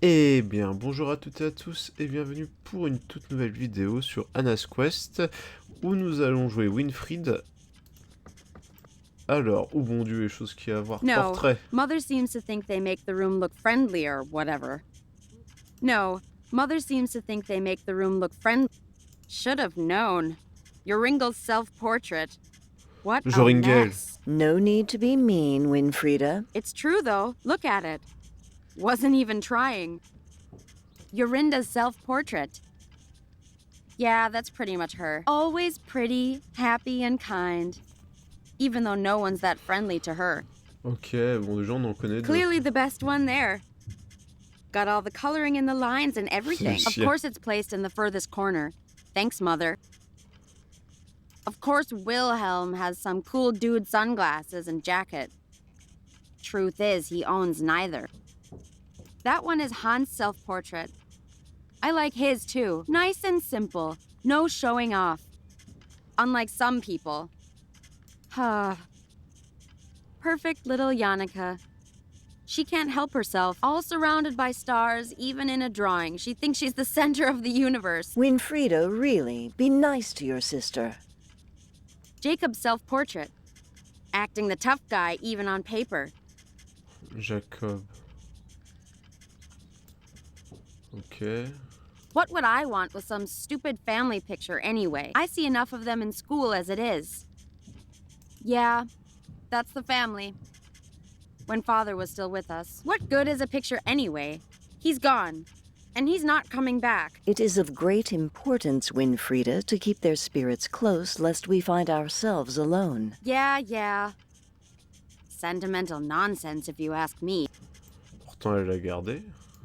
Eh bien, bonjour à toutes et à tous et bienvenue pour une toute nouvelle vidéo sur Anna's Quest où nous allons jouer Winfriede. Alors, oh bon Dieu, les choses qu'il y a à voir. No, Portrait. Mother seems to think they make the room look friendly or whatever. No, Mother seems to think they make the room look friendly. Should have known. Yoringal's self-portrait. What a Joringel. mess. No need to be mean, Winfriede. It's true, though. Look at it. Wasn't even trying. Yorinda's self-portrait. Yeah, that's pretty much her. Always pretty, happy, and kind. Even though no one's that friendly to her. Ok, bon déjà on en connaît deux. Clearly the best one there. Got all the coloring in the lines and everything. Of Yeah. course it's placed in the furthest corner. Thanks, Mother. Of course Wilhelm has some cool dude sunglasses and jacket. Truth is, he owns neither. That one is Hans' self-portrait. I like his too. Nice and simple. No showing off. Unlike some people. Perfect little Yannicka. She can't help herself. All surrounded by stars, even in a drawing. She thinks she's the center of the universe. Winfriede, really, be nice to your sister. Jacob's self-portrait. Acting the tough guy, even on paper. Jacob. Ok. What would I want with some stupid family picture anyway? I see enough of them in school as it is. Yeah, that's the family. When Father was still with us. What good is a picture anyway? He's gone. And he's not coming back. It is of great importance, Winfriede, to keep their spirits close lest we find ourselves alone. Yeah. Sentimental nonsense, if you ask me. Pourtant elle l'a gardé.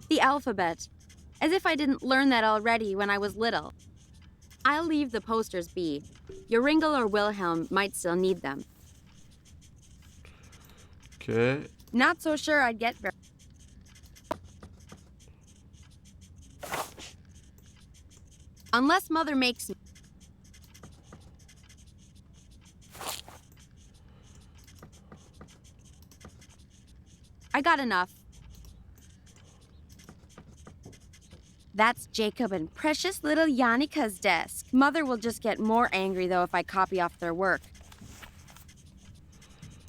The alphabet. As if I didn't learn that already when I was little. I'll leave the posters be. Joringel or Wilhelm might still need them. Ok. Not so sure I'd get very... Unless Mother makes me. I got enough. That's Jacob and precious little Yannika's desk. Mother will just get more angry, though, if I copy off their work.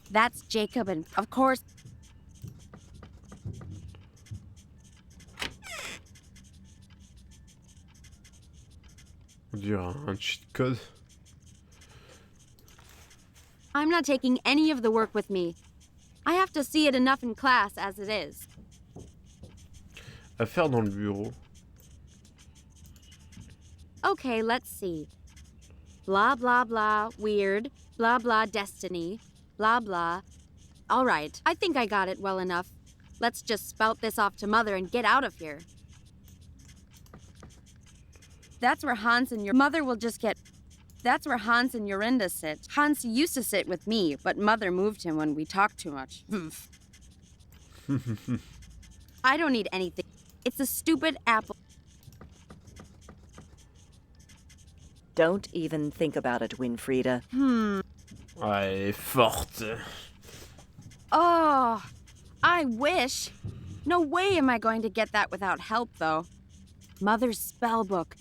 That's Jacob and, of course... On dirait un cheat code. I'm not taking any of the work with me. I have to see it enough in class as it is. À faire dans le bureau. Okay, let's see. Blah, blah, blah, weird. Blah, blah, destiny. Blah, blah. All right, I think I got it well enough. Let's just spout this off to Mother and get out of here. That's where Hans and your mother will just get... That's where Hans and Yorinda sit. Hans used to sit with me, but Mother moved him when we talked too much. I don't need anything. It's a stupid apple. Don't even think about it, Winfriede. Ouais, elle est forte. Oh, I wish. No way am I going to get that without help, though. Mother's spell book.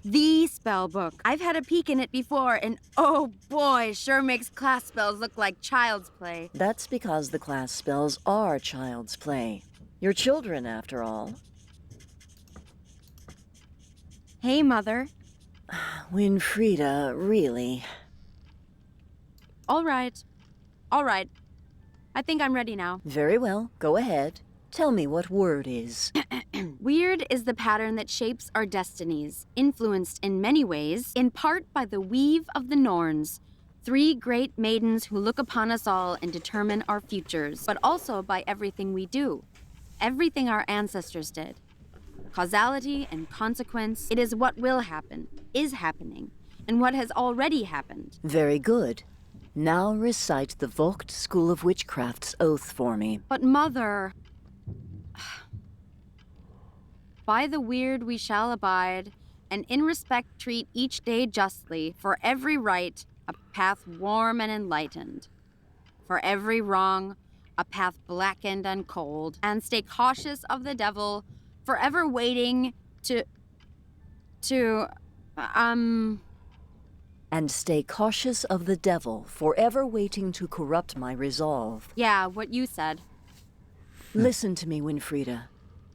The spell book. I've had a peek in it before, and oh boy, sure makes class spells look like child's play. That's because the class spells are child's play. You're children, after all. Hey, Mother. Winfriede, really. All right. I think I'm ready now. Very well, go ahead. Tell me what word is. Weird is the pattern that shapes our destinies, influenced in many ways, in part by the weave of the Norns, three great maidens who look upon us all and determine our futures, but also by everything we do, everything our ancestors did. Causality and consequence, it is what will happen, is happening, and what has already happened. Very good. Now recite the Vogt School of Witchcraft's oath for me. But Mother... By the weird we shall abide, and in respect treat each day justly, for every right, a path warm and enlightened. For every wrong, a path blackened and cold, and stay cautious of the devil, forever waiting to, And stay cautious of the devil, forever waiting to corrupt my resolve. yeah, what you said. Listen to me, Winfriede.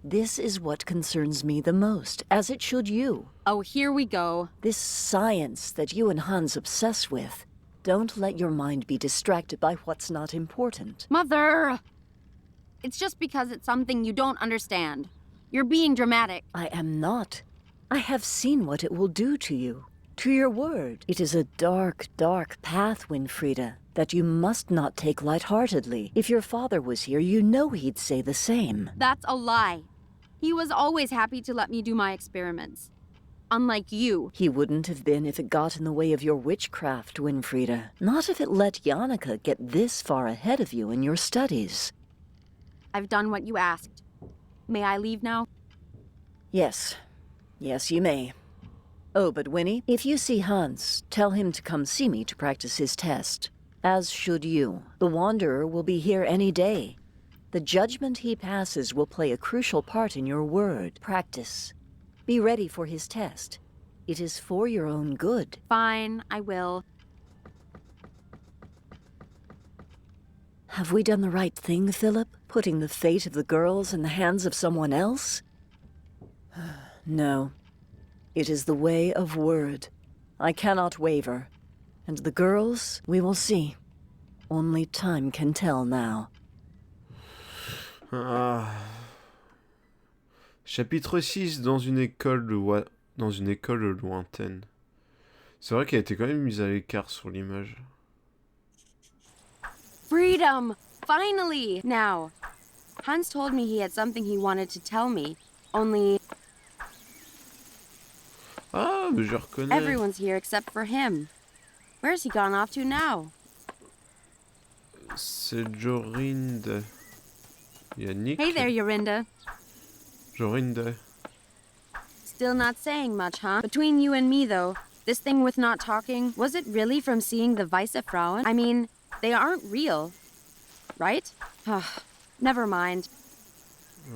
This is what concerns me the most, as it should you. Oh, here we go. This science that you and Hans obsess with. Don't let your mind be distracted by what's not important. Mother! It's just because it's something you don't understand. You're being dramatic. I am not. I have seen what it will do to you, to your word. It is a dark, dark path, Winfriede, that you must not take lightheartedly. If your father was here, you know he'd say the same. That's a lie. He was always happy to let me do my experiments. Unlike you. He wouldn't have been if it got in the way of your witchcraft, Winfriede. Not if it let Jannika get this far ahead of you in your studies. I've done what you asked. May I leave now? Yes. Yes, you may. Oh, but Winnie, if you see Hans, tell him to come see me to practice his test. As should you. The Wanderer will be here any day. The judgment he passes will play a crucial part in your word. Practice. Be ready for his test. It is for your own good. Fine, I will. Have we done the right thing, Philip? Putting the fate of the girls in the hands of someone else? No. It is the way of word. I cannot waver. And the girls, we will see. Only time can tell now. Ah. Chapitre 6, dans une école lointaine. C'est vrai qu'elle était quand même mise à l'écart sur l'image. Freedom! Finally! Now, Hans told me he had something he wanted to tell me. Only Ah, mais je reconnais. everyone's here except for him. Where's he gone off to now? C'est Jorinde. Yannick. Hey there, Yorinda. Jorinde. Still not saying much, huh? Between you and me, though, this thing with not talking, was it really from seeing the Weisse Frauen? I mean, they aren't real, right? Never mind.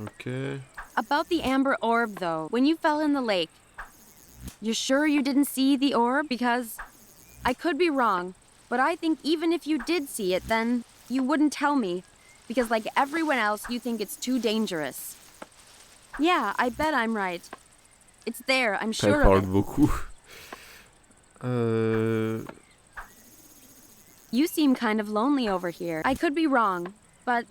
Ok. About the amber orb, though, when you fell in the lake, you're sure you didn't see the orb? Because I could be wrong, but I think even if you did see it, then you wouldn't tell me. Because like everyone else, you think it's too dangerous. Yeah, I bet I'm right. It's there, I'm Elle sure parle of it. beaucoup. You seem kind of lonely over here. I could be wrong, but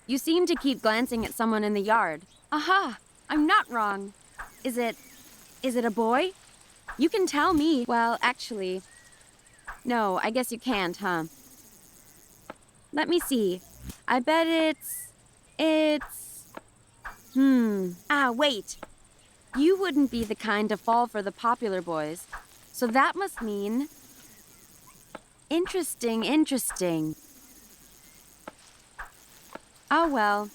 you seem to keep glancing at someone in the yard. Aha! I'm not wrong. Is it a boy? You can tell me. Well, actually, no, I guess you can't, huh? Let me see. I bet wait. You wouldn't be the kind to fall for the popular boys. So that must mean... Interesting. Oh well.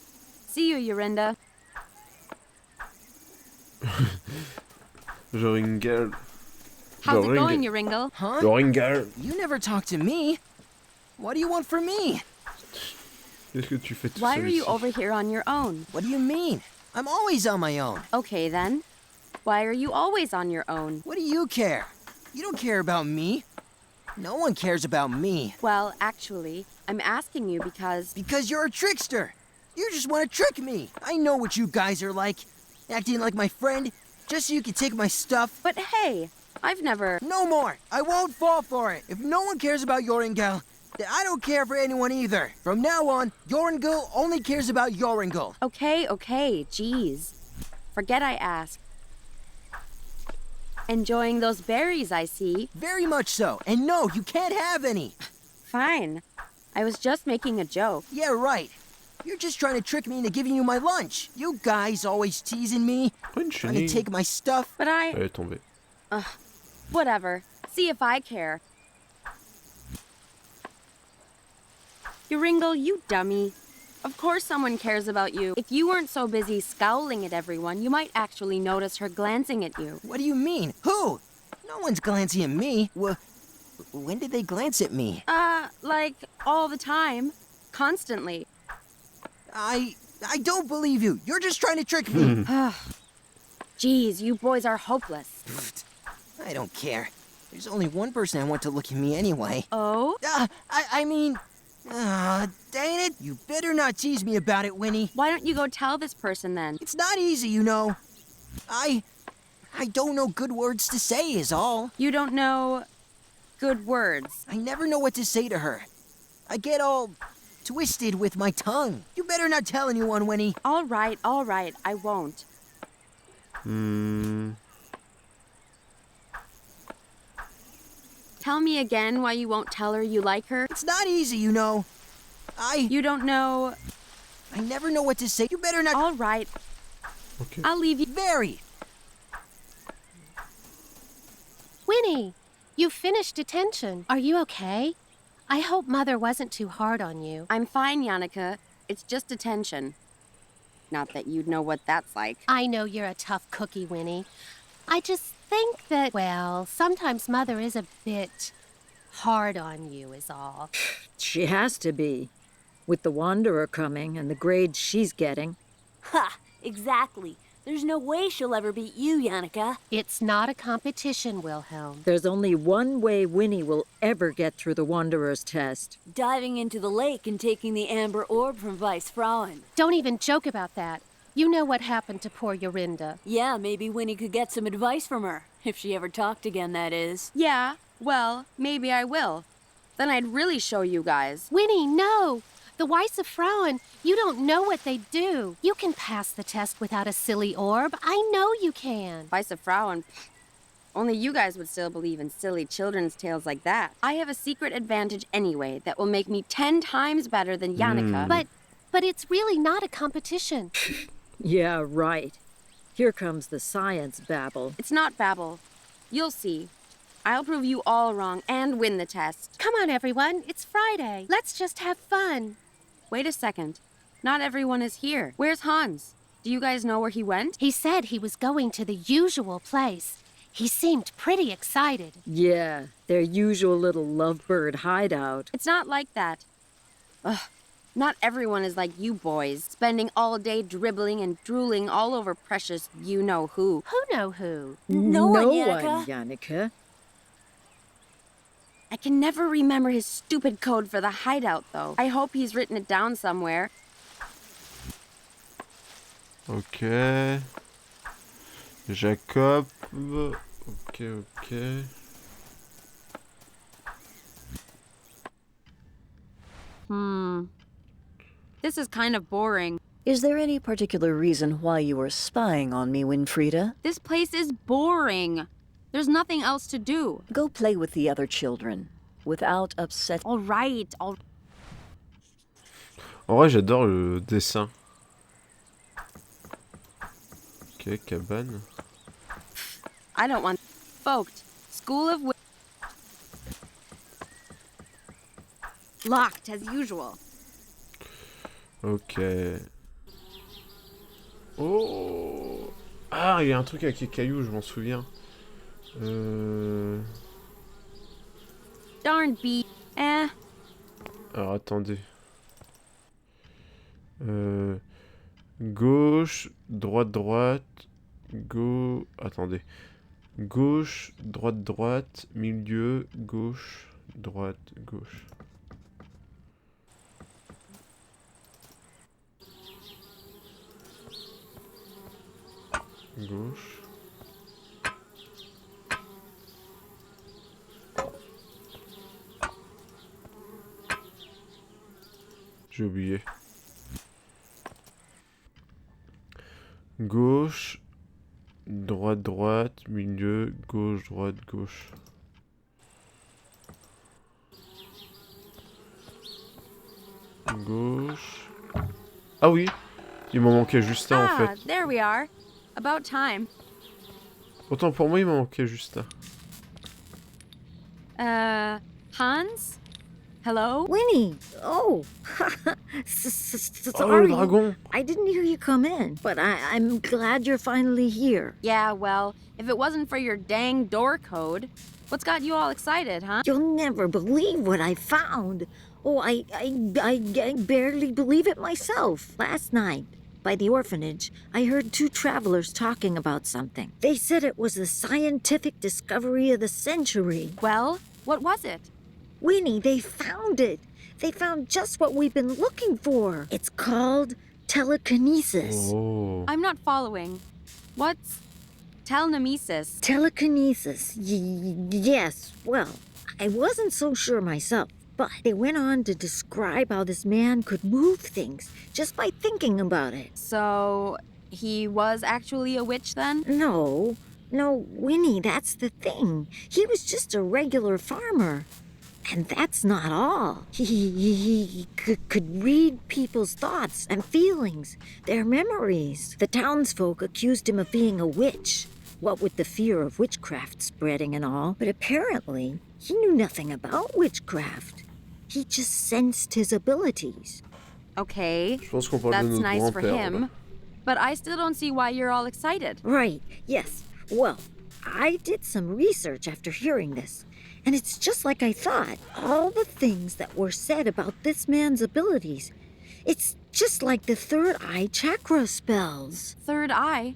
See you, Yorinda. Joringel. How's it going, Yoringle? Huh? Joringel. You never talk to me. What do you want from me? Qu'est-ce que tu fais tout Why seul are you ici? over here on your own? What do you mean? I'm always on my own. Okay, then. Why are you always on your own? What do you care? You don't care about me. No one cares about me. Well, actually, I'm asking you because... Because you're a trickster. You just want to trick me. I know what you guys are like. Acting like my friend, just so you can take my stuff. But hey, I've never... No more. I won't fall for it. If no one cares about Joringel, then I don't care for anyone either. From now on, Joringel only cares about Joringel. Okay, jeez. Forget I asked. Enjoying those berries, I see. Very much so. And no, you can't have any. Fine. I was just making a joke. Yeah, right. You're just trying to trick me into giving you my lunch. You guys always teasing me, Pourquoi une trying to chenille? take my stuff. But I... Elle est tombée. Whatever. See if I care. Yoringle, you dummy. Of course someone cares about you. If you weren't so busy scowling at everyone, you might actually notice her glancing at you. What do you mean? Who? No one's glancing at me. When did they glance at me? Like, all the time. Constantly. I don't believe you. You're just trying to trick me. Geez, you boys are hopeless. I don't care. There's only one person I want to look at me anyway. Oh? I mean... dang it. You better not tease me about it, Winnie. Why don't you go tell this person then? It's not easy, you know. I don't know good words to say is all. You don't know good words. I never know what to say to her. I get all twisted with my tongue. You better not tell anyone, Winnie. All right, I won't. Tell me again why you won't tell her you like her. It's not easy, you know. You don't know... I never know what to say. You better not... All right. Ok. I'll leave you... Very. Winnie, you finished detention. Are you okay? I hope Mother wasn't too hard on you. I'm fine, Yannicka. It's just detention. Not that you'd know what that's like. I know you're a tough cookie, Winnie. I just think that, well, sometimes Mother is a bit hard on you is all. She has to be, with the Wanderer coming and the grades she's getting. Ha! Exactly. There's no way she'll ever beat you, Yannicka. It's not a competition, Wilhelm. There's only one way Winnie will ever get through the Wanderer's test. Diving into the lake and taking the amber orb from Vice Frauen. Don't even joke about that. You know what happened to poor Yorinda. Yeah, maybe Winnie could get some advice from her. If she ever talked again, that is. Yeah, well, maybe I will. Then I'd really show you guys. Winnie, no! The Weiss of Frauen, you don't know what they do. You can pass the test without a silly orb. I know you can. Vice of Frauen. Only you guys would still believe in silly children's tales like that. I have a secret advantage anyway that will make me 10 times better than Yannicka. But it's really not a competition. Yeah, right. Here comes the science babble. It's not babble. You'll see. I'll prove you all wrong and win the test. Come on, everyone. It's Friday. Let's just have fun. Wait a second. Not everyone is here. Where's Hans? Do you guys know where he went? He said he was going to the usual place. He seemed pretty excited. Yeah, their usual little lovebird hideout. It's not like that. Ugh. Not everyone is like you boys, spending all day dribbling and drooling all over precious you-know-who. Who know who? No one, Yannicka. Yannicka. I can never remember his stupid code for the hideout, though. I hope he's written it down somewhere. Ok. Jacob. Ok. This is kind of boring. Is there any particular reason why you are spying on me, Winfriede? This place is boring. There's nothing else to do. Go play with the other children, without upset. All right. En vrai, j'adore le dessin. Ok, cabane. I don't want... Folked. School of... Locked, as usual. Ok. Oh! Ah, il y a un truc avec les cailloux, je m'en souviens. Darn bee. Alors, attendez. Gauche, droite, Attendez. Gauche, droite, milieu, gauche, droite, gauche. Gauche. J'ai oublié. Gauche, droite, milieu, gauche, gauche. Gauche. Ah oui, il m'en manquait juste un en fait. There we are. About time. Autant pour moi, il m'en manquait juste un. Hans? Hello? Winnie! Oh! Oh, Sorry. le dragon! I didn't hear you come in, but I'm glad you're finally here. Yeah, well, if it wasn't for your dang door code, what's got you all excited, huh? You'll never believe what I found. Oh, I barely believe it myself. Last night, by the orphanage, I heard two travelers talking about something. They said it was the scientific discovery of the century. Well, what was it? Winnie, they found it. They found just what we've been looking for. It's called telekinesis. Oh. I'm not following. What's telekinesis? Telekinesis, yes. Well, I wasn't so sure myself, but they went on to describe how this man could move things just by thinking about it. So, he was actually a witch then? No, Winnie, that's the thing. He was just a regular farmer. And that's not all. He could read people's thoughts and feelings, their memories. The townsfolk accused him of being a witch, what with the fear of witchcraft spreading and all. But apparently, he knew nothing about witchcraft. He just sensed his abilities. Okay, Je pense qu'on parle de that's notre nice for grand-père, là. him. But I still don't see why you're all excited. Right, yes. Well, I did some research after hearing this. And it's just like I thought. All the things that were said about this man's abilities. It's just like the third eye chakra spells. Third eye?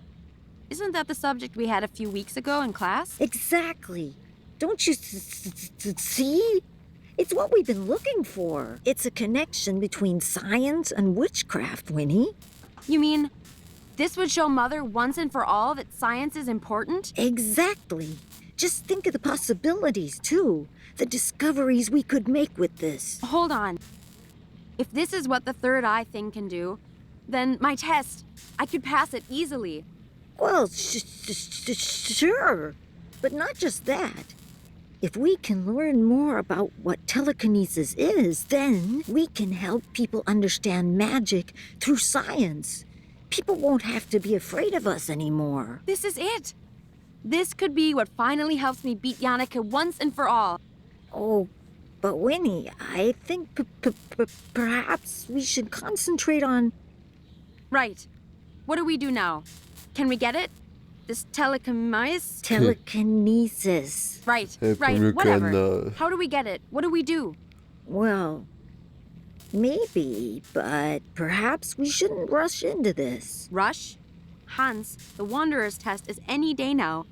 Isn't that the subject we had a few weeks ago in class? Exactly. Don't you see? It's what we've been looking for. It's a connection between science and witchcraft, Winnie. You mean this would show Mother once and for all that science is important? Exactly. Just think of the possibilities, too. The discoveries we could make with this. Hold on. If this is what the third eye thing can do, then my test, I could pass it easily. Well, sure. But not just that. If we can learn more about what telekinesis is, then we can help people understand magic through science. People won't have to be afraid of us anymore. This is it. This could be what finally helps me beat Yannicka once and for all. Oh, but Winnie, I think perhaps we should concentrate on... Right. What do we do now? Can we get it? This telekinesis? telekinesis. Right, Eh, pour right, mieux whatever. qu'Anna. How do we get it? What do we do? Well, maybe, but perhaps we shouldn't rush into this. Rush? Hans, the Wanderer's test is any day now.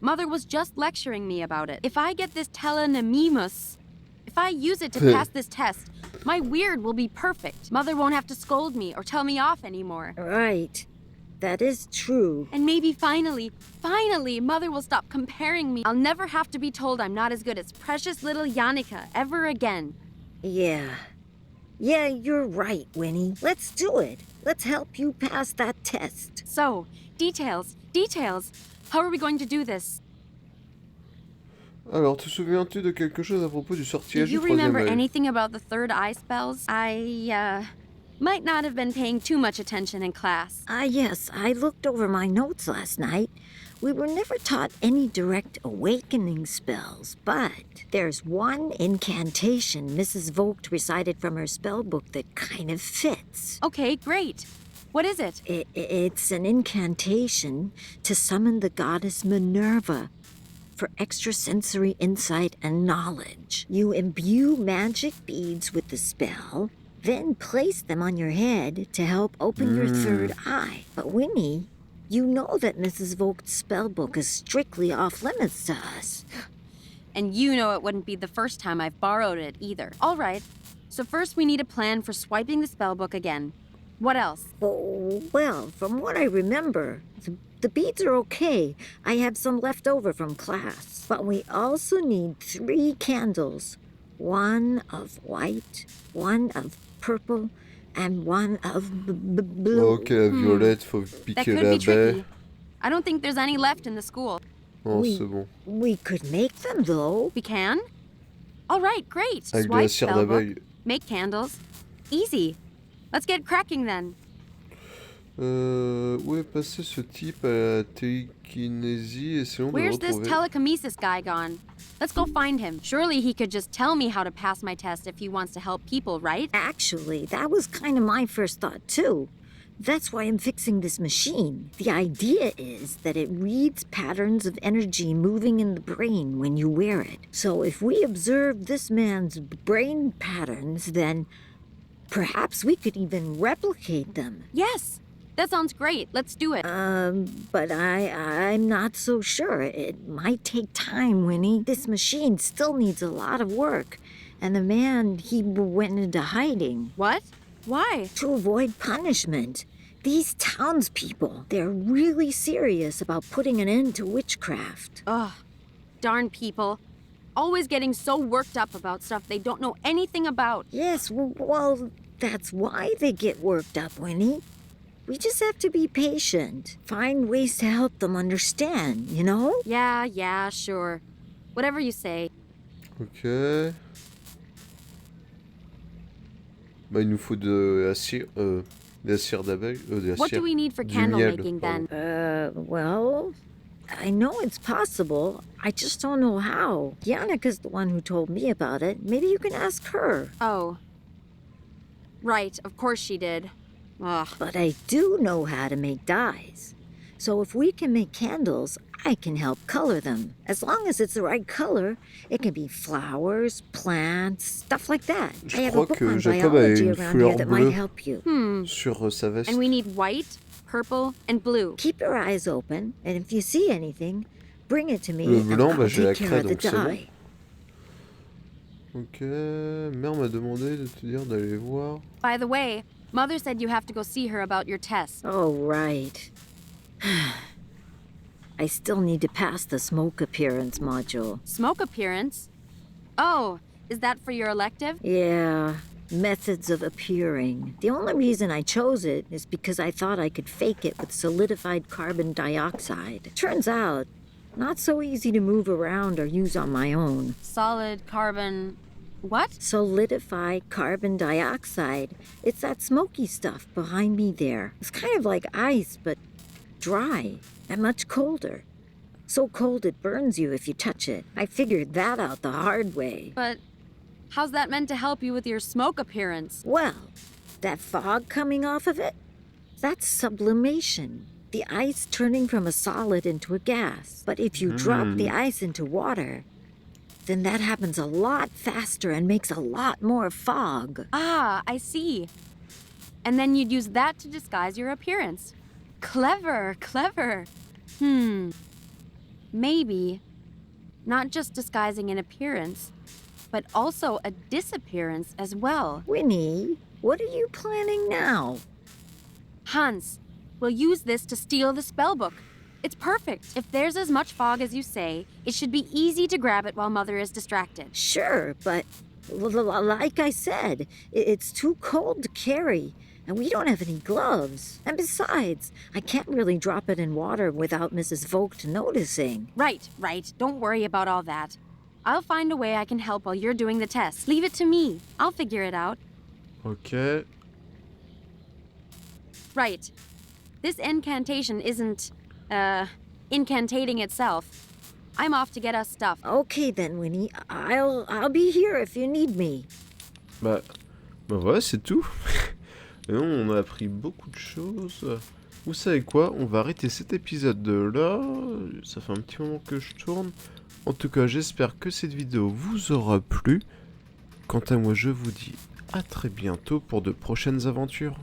Mother was just lecturing me about it. If I get this telekinesis, if I use it to pass this test, my weird will be perfect. Mother won't have to scold me or tell me off anymore. Right. That is true. And maybe finally, Mother will stop comparing me. I'll never have to be told I'm not as good as precious little Yannicka ever again. Yeah, you're right, Winnie. Let's do it. Let's help you pass that test. So, details. How are we going to do this? Alors, te souviens-tu de quelque chose à propos du Do sortilège you du troisième remember œil? anything about the third eye spells? I might not have been paying too much attention in class. Yes, I looked over my notes last night. We were never taught any direct awakening spells, but there's one incantation Mrs. Vogt recited from her spell book that kind of fits. Okay, great. What is it? It's an incantation to summon the goddess Minerva for extrasensory insight and knowledge. You imbue magic beads with the spell, then place them on your head to help open your third eye. But Winnie, you know that Mrs. Vogt's spellbook is strictly off limits to us. And you know it wouldn't be the first time I've borrowed it either. All right. So first we need a plan for swiping the spellbook again. What else? Oh, well, from what I remember, the beads are okay. I have some left over from class. But we also need 3 candles. One of white, one of purple, and one of blue. Ok, la violette, faut That piquer could la be baie. tricky. I don't think there's any left in the school. Oh, Oui. c'est bon. We could make them, though. We can? All right, great. Avec de la Swipe cire spellbook, d'abeille. make candles. Easy. Let's get cracking then. Où est passé ce type à la télékinésie? Essayons de le Where's this retrouver. telekinesis guy gone? Let's go find him. Surely he could just tell me how to pass my test if he wants to help people, right? Actually, that was kind of my first thought, too. That's why I'm fixing this machine. The idea is that it reads patterns of energy moving in the brain when you wear it. So if we observe this man's brain patterns, then perhaps we could even replicate them. Yes. That sounds great. Let's do it. But I'm not so sure. It might take time, Winnie. This machine still needs a lot of work. And the man, he went into hiding. What? Why? To avoid punishment. These townspeople, they're really serious about putting an end to witchcraft. Ugh, darn people. Always getting so worked up about stuff they don't know anything about. Yes, well, that's why they get worked up, Winnie. We just have to be patient. Find ways to help them understand, you know? Yeah, sure. Whatever you say. Ok. Bah, il nous faut de la cire, d'abeille, de la What cire, do we need for du candle miel, making pardon. then? Well, I know it's possible. I just don't know how. Yannika's the one who told me about it. Maybe you can ask her. Oh. Right, of course she did. Ugh. But I do know how to make dyes. So if we can make candles, I can help color them. As long as it's the right color, it can be flowers, plants, stuff like that. I have a crois book que on Jacob a biology une around fleur here that bleue. might help you. Sur sa veste. And we need white, purple, and blue. Keep your eyes open, and if you see anything, bring it to me, Le and blanc, I'll bah, j'ai la take care craie, of the donc c'est bon. dye. Ok, mère m'a demandé de te dire d'aller voir. By the way, Mother said you have to go see her about your test. Oh, right. I still need to pass the smoke appearance module. Smoke appearance? Oh, is that for your elective? Yeah, methods of appearing. The only reason I chose it is because I thought I could fake it with solidified carbon dioxide. Turns out, not so easy to move around or use on my own. Solid carbon... What? Solidified carbon dioxide. It's that smoky stuff behind me there. It's kind of like ice, but dry and much colder. So cold it burns you if you touch it. I figured that out the hard way. But how's that meant to help you with your smoke appearance? Well, that fog coming off of it, that's sublimation. The ice turning from a solid into a gas. But if you drop the ice into water, then that happens a lot faster and makes a lot more fog. Ah, I see. And then you'd use that to disguise your appearance. Clever. Maybe not just disguising an appearance, but also a disappearance as well. Winnie, what are you planning now? Hans, we'll use this to steal the spellbook. It's perfect. If there's as much fog as you say, it should be easy to grab it while Mother is distracted. Sure, but like I said, it's too cold to carry, and we don't have any gloves. And besides, I can't really drop it in water without Mrs. Vogt noticing. Right. Don't worry about all that. I'll find a way I can help while you're doing the test. Leave it to me. I'll figure it out. Ok. Right. This incantation isn't, incantating itself. I'm off to get us stuff. Okay then, Winnie. I'll be here if you need me. Bah voilà, c'est tout. Et non, on a appris beaucoup de choses. Vous savez quoi? On va arrêter cet épisode de là. Ça fait un petit moment que je tourne. En tout cas, j'espère que cette vidéo vous aura plu. Quant à moi, je vous dis à très bientôt pour de prochaines aventures.